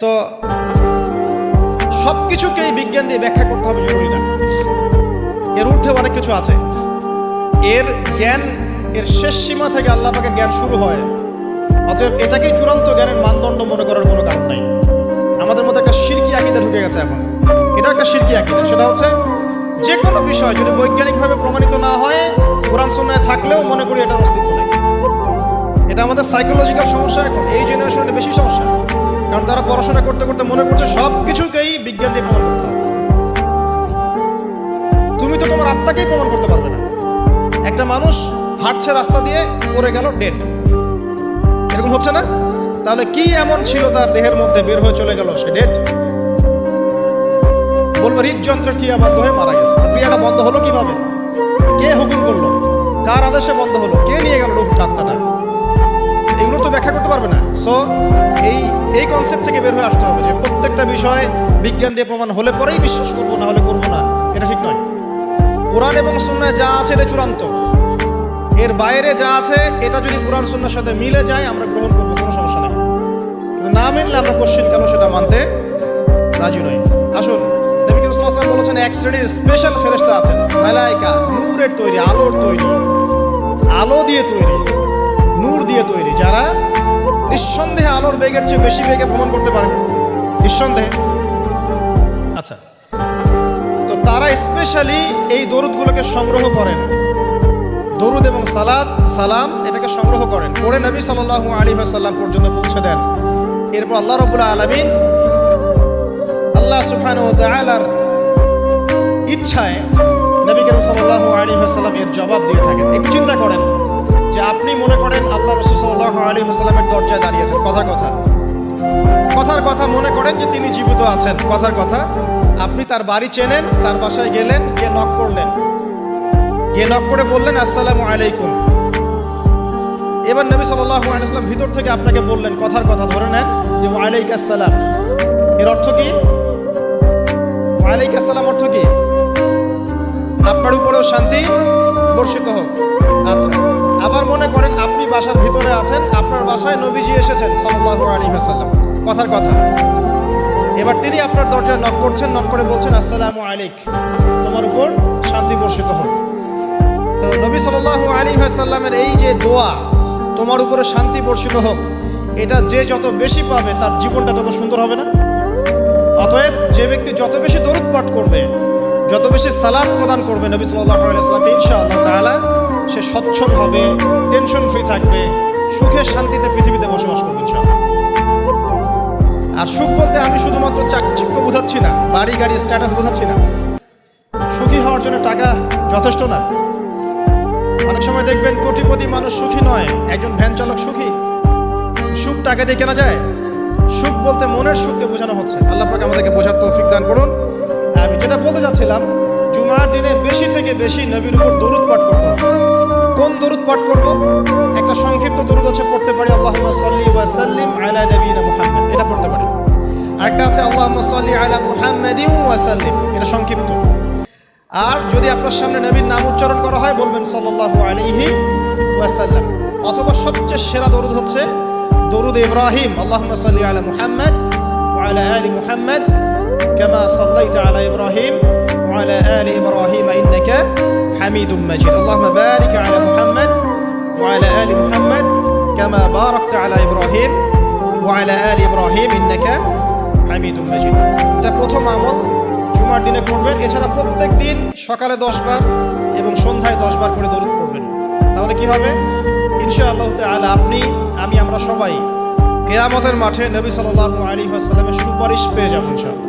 তো সব কিছুকেই বিজ্ঞান দিয়ে ব্যাখ্যা করতে হবে জরুরি না, এর ঊর্ধ্বে অনেক কিছু আছে। এর জ্ঞান এর শেষ সীমা থেকে আল্লাহ পাকের জ্ঞান শুরু হয়। অতএব এটাকেই চূড়ান্ত জ্ঞানের মানদণ্ড মনে করার কোনো কারণ নাই। আমাদের মধ্যে একটা শিরকি আকীদা ঢুকে গেছে এখন। এটা একটা শিরকি আকীদা, সেটা হচ্ছে যে কোনো বিষয় যদি বৈজ্ঞানিকভাবে প্রমাণিত না হয়, কোরআন সুন্নাহয় থাকলেও মনে করি এটার অস্তিত্ব নেই। এটা আমাদের সাইকোলজিক্যাল সমস্যা, এখন এই জেনারেশনের বেশি সমস্যা। কারণ তারা পড়াশোনা করতে করতে মনে করছে সব কিছুকেই বিজ্ঞান দিয়ে প্রমাণ করতে হবে। তুমি তো তোমার আত্মাকেই প্রমাণ করতে পারবে না। একটা মানুষ হাঁটছে রাস্তা দিয়ে, পড়ে গেল, ডেড, এরকম হচ্ছে না? তাহলে কি এমন ছিল তার দেহের মধ্যে বের হয়ে চলে গেল সে ডেড? বলবো হৃদযন্ত্রের ক্রিয়া বন্ধ হয়ে মারা গেছে। ক্রিয়াটা বন্ধ হলো কিভাবে? কে হুকুম করলো? কার আদেশে বন্ধ হলো? কে নিয়ে গেল আত্মাটা? এগুলো তো ব্যাখ্যা করতে পারবে না। সো এই কনসেপ্ট থেকে বের হয়ে আসতে হবে যে প্রত্যেকটা বিষয় বিজ্ঞান দিয়ে প্রমাণ হলে পরেই বিশ্বাস করবো, না হলে করবো না। এটা ঠিক নয়। কোরআন এবং সুন্নাহ যা আছে এটা চূড়ান্ত। এর বাইরে যা আছে এটা যদি কোরআন সুন্নাহর সাথে মিলে যায় আমরা গ্রহণ করবো, কোনো সমস্যা নেই। কিন্তু না মিললে আমরা কোশ্চেন কেন সেটা মানতে রাজি নই। আসুন, নবী করিম সাল্লাল্লাহু আলাইহি ওয়াসাল্লাম বলেছেন এক শ্রেণীর স্পেশাল ফেরেশতা আছেন, মালায়েকা, নূরের তৈরি, আলোর তৈরি, আলো দিয়ে তৈরি, নূর দিয়ে তৈরি, যারা নিঃসন্দেহে আলোর বেগের চেয়ে বেশি বেগে ভ্রমণ করতে পারে, নিঃসন্দেহে। আচ্ছা, তো তারা স্পেশালি এই দরুদগুলোকে সংগ্রহ করেন, দরুদ এবং সালাম এটাকে সংগ্রহ করেন, পরে নবী সাল্লাল্লাহু আলাইহি ওয়াসাল্লাম পর্যন্ত পৌঁছে দেন। এরপর আল্লাহ রাব্বুল আলামিন, আল্লাহ সুবহানাহু ওয়া তাআলার ইচ্ছায় নবী করিম সাল্লাল্লাহু আলাইহি ওয়াসাল্লাম এর জবাব দিয়ে থাকেন। একটু চিন্তা করেন যে আপনি মনে করেন আল্লাহ রাসূল সাল্লাল্লাহু আলাইহি ওয়াসাল্লামের দরজায় দাঁড়িয়েছেন, কথার কথা মনে করেন যে তিনি জীবিত আছেন, কথার কথা। আপনি তার বাড়ি চেনেন, তার বাসায় গেলেন, গিয়ে নক করলেন, গিয়ে নক করে বললেন আসসালামু আলাইকুম। এবার নবী সাল্লাল্লাহু আলাইহি ওয়াসাল্লাম ভিতর থেকে আপনাকে বললেন, কথার কথা ধরে নেন যে ওয়া আলাইকুম আসসালাম। এর অর্থ কি? ওয়া আলাইকুম আসসালাম অর্থ কি? আপনার উপরেও শান্তি বর্ষিত হোক। আচ্ছা, আবার মনে করেন আপনি বাসার ভিতরে আছেন, আপনার বাসায় নবীজি এসেছেন সাল্লাল্লাহু আলাইহি ওয়াসাল্লাম, কথার কথা। এবার তিনি আপনার দরজায় নক করছেন, নক করে বলছেন আসসালামু আলাইক, তোমার উপর শান্তি বর্ষিত হোক। তো নবী সাল্লাল্লাহু আলাইহি ওয়াসাল্লামের এই যে দোয়া, তোমার উপরে শান্তি বর্ষিত হোক, এটা যে যত বেশি পাবে তার জীবনটা তত সুন্দর হবে না? অতএব যে ব্যক্তি যত বেশি দরুদ পাঠ করবে, যত বেশি সালাত প্রদান করবে নবী সাল্লাল্লাহু আলাইহি ওয়াসাল্লামকে, ইনশাআল্লাহ তাআলা সে সচ্ছল হবে, টেনশন ফ্রি থাকবে, সুখে শান্তিতে পৃথিবীতে বসবাস করবে ইনশাআল্লাহ। আর সুখ বলতে আমি শুধুমাত্র চাকচিক্য বোঝাচ্ছি না, বাড়ি গাড়ি স্ট্যাটাস বোঝাচ্ছি না। সুখী হওয়ার জন্য টাকা যথেষ্ট না। অনেক সময় দেখবেন কোটিপতি মানুষ সুখী নয়, একজন ভ্যান চালক সুখী। সুখ টাকা দিয়ে কেনা যায়? সুখ বলতে মনের সুখকে বোঝানো হচ্ছে। আল্লাহ পাক আমাদেরকে বোঝার তৌফিক দান করুন। আমি যেটা বলতে চাচ্ছিলাম, জুমার দিনে বেশি থেকে বেশি নবীর উপর দরুদ পাঠ করতে হবে। কোন দরুদ পাঠ করব? একটা সংক্ষিপ্ত দরুদ আছে, পড়তে পারি আল্লাহুম্মা সাল্লি ওয়া সাল্লিম আলা নবিয়িনা মুহাম্মদ, এটা পড়তে পারি। আরেকটা আছে আল্লাহুম্মা সাল্লি আলা মুহাম্মাদিন ওয়া সাল্লিম, এটা সংক্ষিপ্ত। আর যদি আপনার সামনে নবীর নাম উচ্চারণ করা হয় বলবেন সাল্লাল্লাহু আলাইহি ওয়াসাল্লাম। অথবা সবচেয়ে সেরা দরুদ হচ্ছে দরুদ ইব্রাহিম, আল্লাহুম্মা সাল্লি আলা মুহাম্মদ ওয়া আলা আলি মুহাম্মদ কামা সাল্লাইতা আলা ইব্রাহিম ওয়া আলা আলি ইব্রাহিম ইন্নাকা হামিদুম মাজিদ। আল্লাহুম্মা বারিক আলা মুহাম্মদ ওয়া আলা আলি মুহাম্মদ কামা বারাকতা আলা ইব্রাহিম ওয়া আলা আলি ইব্রাহিম ইন্নাকা হামিদুম মাজিদ। এটা প্রথম আমল, জুমার দিনে করবেন। এছাড়া প্রত্যেক দিন সকালে 10 বার এবং সন্ধ্যায় 10 বার করে দরুদ পড়বেন। তাহলে কি হবে? ইনশাআল্লাহ তাআলা আপনি, আমি, আমরা সবাই কিয়ামতের মাঠে নবী সাল্লাল্লাহু আলাইহি ওয়াসাল্লামের সুপারিশ পেয়ে যাব ইনশাআল্লাহ।